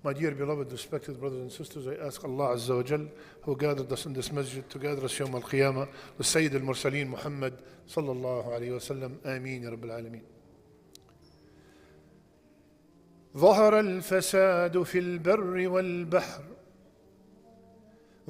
My dear beloved, respected brothers and sisters, I ask Allah Azza wa Jal, who gathered us in this masjid to gather us Yawm al-Qiyamah, with Sayyid al-Mursaleen Mohamad sallallahu alayhi wa sallam. Aamin ya Rabbil Alameen. ظهر الفساد في البر والبحر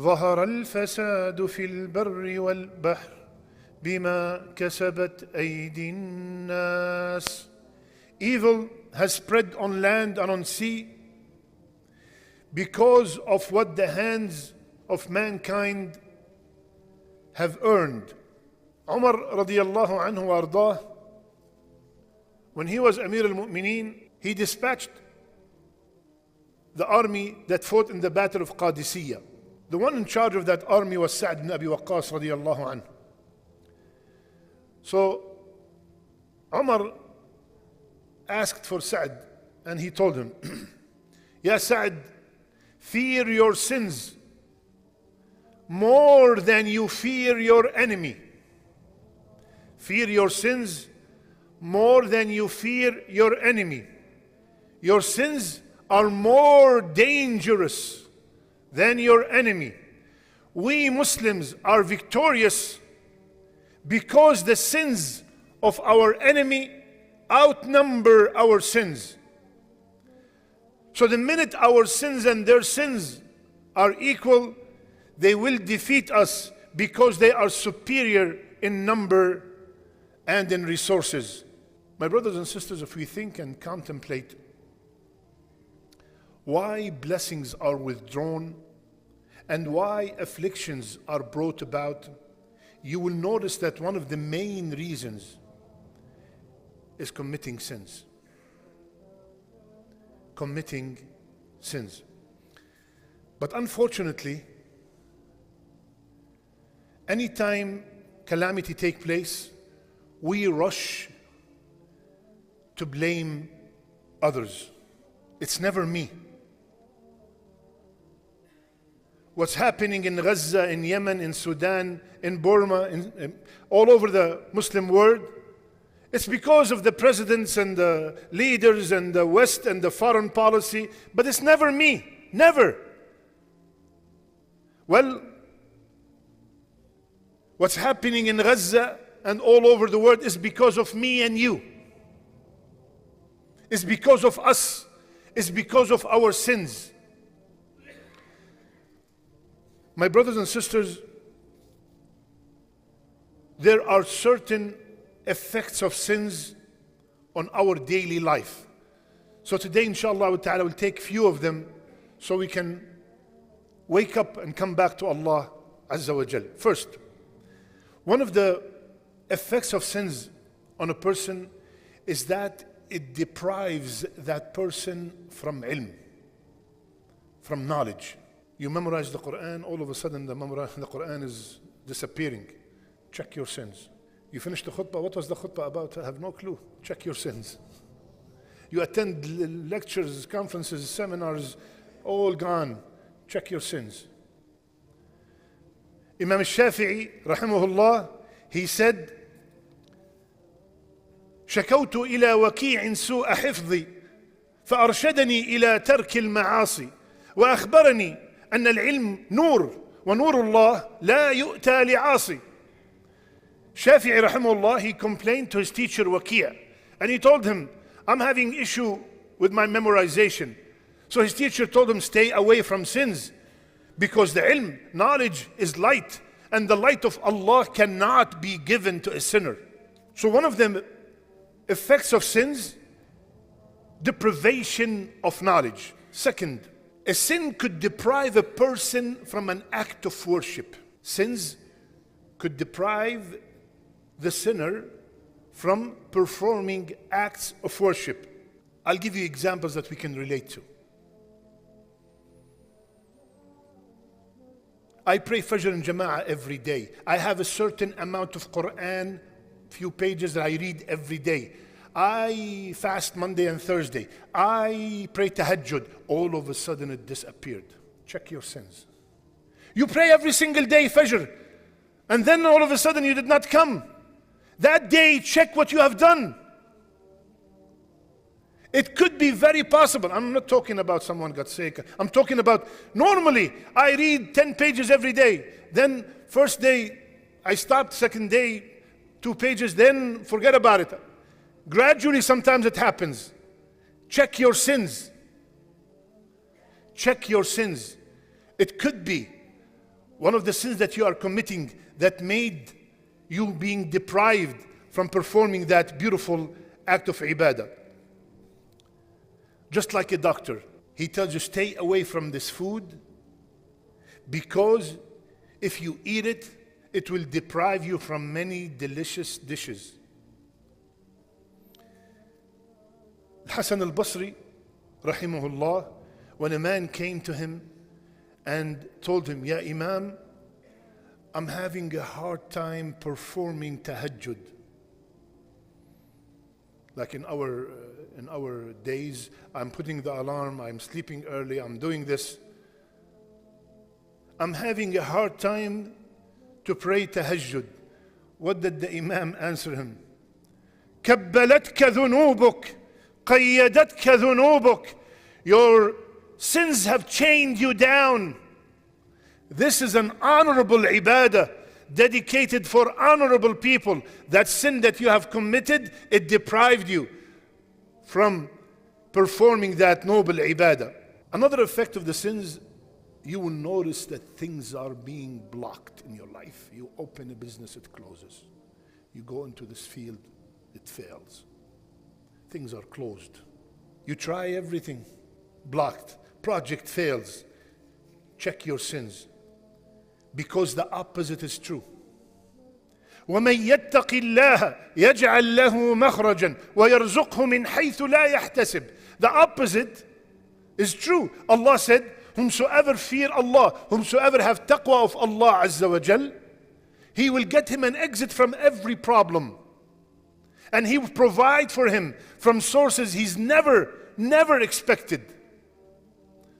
ظهر الفساد في البر والبحر بما كسبت أيدي الناس. Evil has spread on land and on sea because of what the hands of mankind have earned. Umar radiyallahu anhu ardah, when he was Amir al-Mu'mineen, he dispatched the army that fought in the battle of Qadisiyah. The one in charge of that army was Sa'd ibn Abi Waqqas radiyallahu anhu. So Umar asked for Sa'd and he told him, Ya Sa'd, fear your sins more than you fear your enemy. Fear your sins more than you fear your enemy. Your sins are more dangerous than your enemy. We Muslims are victorious because the sins of our enemy outnumber our sins. So the minute our sins and their sins are equal, they will defeat us because they are superior in number and in resources. My brothers and sisters, if we think and contemplate why blessings are withdrawn and why afflictions are brought about, you will notice that one of the main reasons is committing sins. Committing sins. But unfortunately, anytime calamity takes place, we rush to blame others. It's never me. What's happening in Gaza, in Yemen, in Sudan, in Burma, all over the Muslim world, it's because of the presidents and the leaders and the West and the foreign policy, but it's never me, never. Well, what's happening in Gaza and all over the world is because of me and you. It's because of us. It's because of our sins. My brothers and sisters, there are certain effects of sins on our daily life. So today, inshallah ta'ala, we'll take few of them so we can wake up and come back to Allah Azza wa Jal. First, one of the effects of sins on a person is that it deprives that person from ilm, from knowledge. You memorize the Quran, all of a sudden the Quran is disappearing. Check your sins. You finish the khutbah, what was the khutbah about? I have no clue. Check your sins. You attend lectures, conferences, seminars, all gone. Check your sins. Imam al-Shafi'i, rahimahullah, he said, شكوت إلى وكيع سوء حفظي فأرشدني إلى ترك المعاصي وأخبرني أن العلم نور ونور الله لا يؤتى لعاصي. Shafi'i rahimahullah, he complained to his teacher Waki' and he told him, I'm having issue with my memorization. So his teacher told him, stay away from sins because the ilm, knowledge, is light and the light of Allah cannot be given to a sinner. So one of them effects of sins, deprivation of knowledge. Second, a sin could deprive a person from an act of worship. Sins could deprive the sinner from performing acts of worship. I'll give you examples that we can relate to. I pray Fajr and Jama'ah every day. I have a certain amount of Quran, few pages that I read every day. I fast Monday and Thursday. I pray Tahajjud. All of a sudden it disappeared. Check your sins. You pray every single day Fajr, and then all of a sudden you did not come. That day, check what you have done. It could be very possible. I'm not talking about someone got sick. I'm talking about normally I read 10 pages every day. Then first day I stop, second day 2 pages, then forget about it. Gradually sometimes it happens. Check your sins. Check your sins. It could be one of the sins that you are committing that made you being deprived from performing that beautiful act of ibadah. Just like a doctor, he tells you stay away from this food because if you eat it, it will deprive you from many delicious dishes. Hassan al-Basri, rahimahullah, when a man came to him and told him, Ya Imam, I'm having a hard time performing tahajjud. Like in our days, I'm putting the alarm, I'm sleeping early, I'm doing this. I'm having a hard time to pray tahajjud. What did the Imam answer him? كبلتك ذنوبك قيدتك ذنوبك. Your sins have chained you down. This is an honorable ibadah dedicated for honorable people. That sin that you have committed, it deprived you from performing that noble ibadah. Another effect of the sins, you will notice that things are being blocked in your life. You open a business, it closes. You go into this field, it fails. Things are closed. You try everything, blocked. Project fails. Check your sins. Because the opposite is true. وَمَن يَتَّقِ اللَّهَ يَجْعَل لَّهُ مَخْرَجًا وَيَرْزُقْهُ مِنْ حَيْثُ لَا يَحْتَسِبُ. The opposite is true. Allah said, whomsoever fear Allah, whomsoever have taqwa of Allah Azza wa Jal, He will get him an exit from every problem. And He will provide for him from sources he's never expected.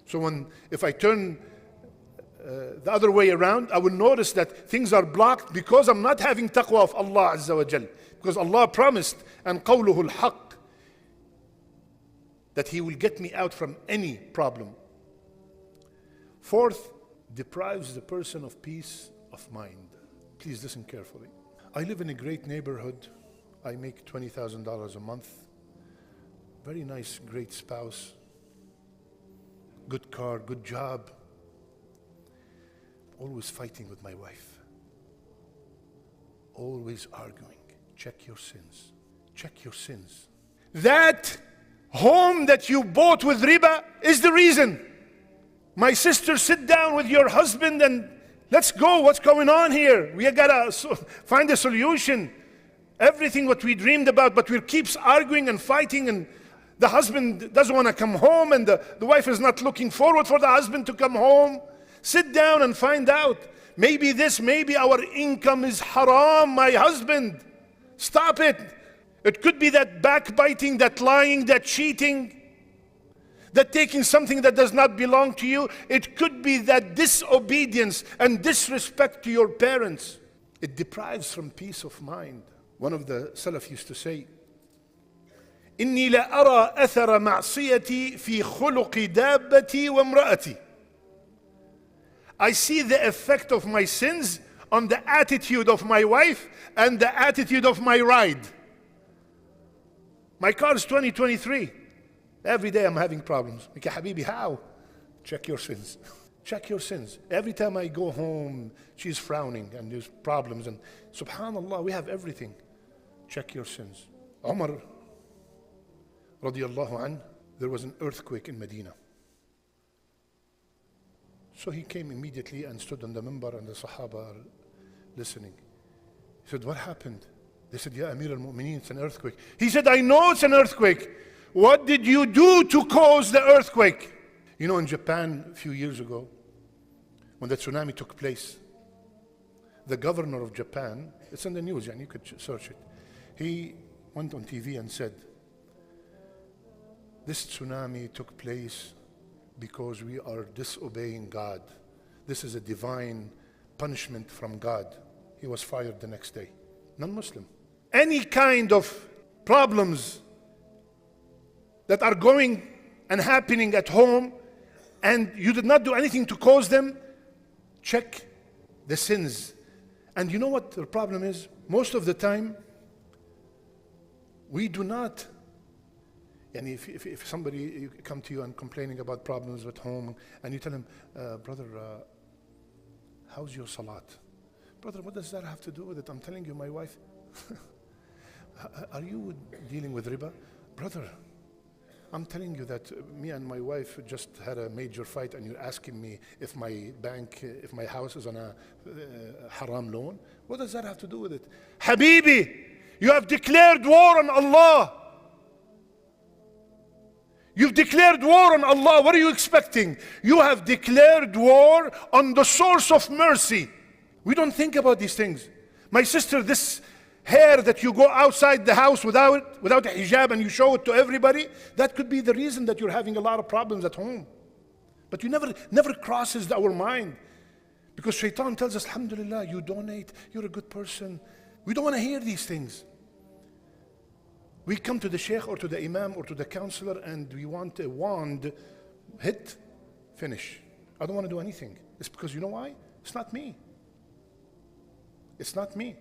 So if I turn the other way around, I will notice that things are blocked because I'm not having taqwa of Allah Azza wa Jal. Because Allah promised, and qawluhu al-haq, that He will get me out from any problem. Fourth, deprives the person of peace of mind. Please listen carefully. I live in a great neighborhood. I make $20,000 a month. Very nice, great spouse. Good car, good job. Always fighting with my wife. Always arguing. Check your sins. Check your sins. That home that you bought with riba is the reason. My sister, sit down with your husband and let's go. What's going on here? We gotta find a solution. Everything what we dreamed about, but we keeps arguing and fighting, and the husband doesn't want to come home, and the wife is not looking forward for the husband to come home. Sit down and find out. Maybe our income is haram, my husband. Stop it. It could be that backbiting, that lying, that cheating, that taking something that does not belong to you. It could be that disobedience and disrespect to your parents. It deprives from peace of mind. One of the Salaf used to say, إني لا أرى أثر معصيتي في خلق دابتي وامرأتي. I see the effect of my sins on the attitude of my wife and the attitude of my ride. My car is 2023. Every day I'm having problems. Ya Habibi, how? Check your sins. Check your sins. Every time I go home, she's frowning and there's problems. And subhanallah, we have everything. Check your sins. Umar, radiallahu anh, there was an earthquake in Medina. So he came immediately and stood on the minbar, and the Sahaba are listening. He said, what happened? They said, Ya Amir al-Mu'mineen, it's an earthquake. He said, I know it's an earthquake. What did you do to cause the earthquake? You know, in Japan a few years ago, when the tsunami took place, the governor of Japan, it's in the news, and you could search it. He went on TV and said, this tsunami took place because we are disobeying God. This is a divine punishment from God. He was fired the next day. Non-Muslim. Any kind of problems that are going and happening at home and you did not do anything to cause them, check the sins. And you know what the problem is? Most of the time, we do not. And if somebody come to you and complaining about problems at home, and you tell him, brother, how's your salat? Brother, what does that have to do with it? I'm telling you, my wife. Are you dealing with riba? Brother, I'm telling you that me and my wife just had a major fight, and you're asking me if my house is on a haram loan. What does that have to do with it? Habibi, you have declared war on Allah. You've declared war on Allah. What are you expecting? You have declared war on the source of mercy. We don't think about these things. My sister, this hair that you go outside the house without a hijab and you show it to everybody, that could be the reason that you're having a lot of problems at home. But you never crosses our mind. Because shaitan tells us, alhamdulillah, you donate, you're a good person. We don't want to hear these things. We come to the sheikh or to the imam or to the counselor and we want a wand, hit, finish. I don't want to do anything. It's because you know why? It's not me. It's not me.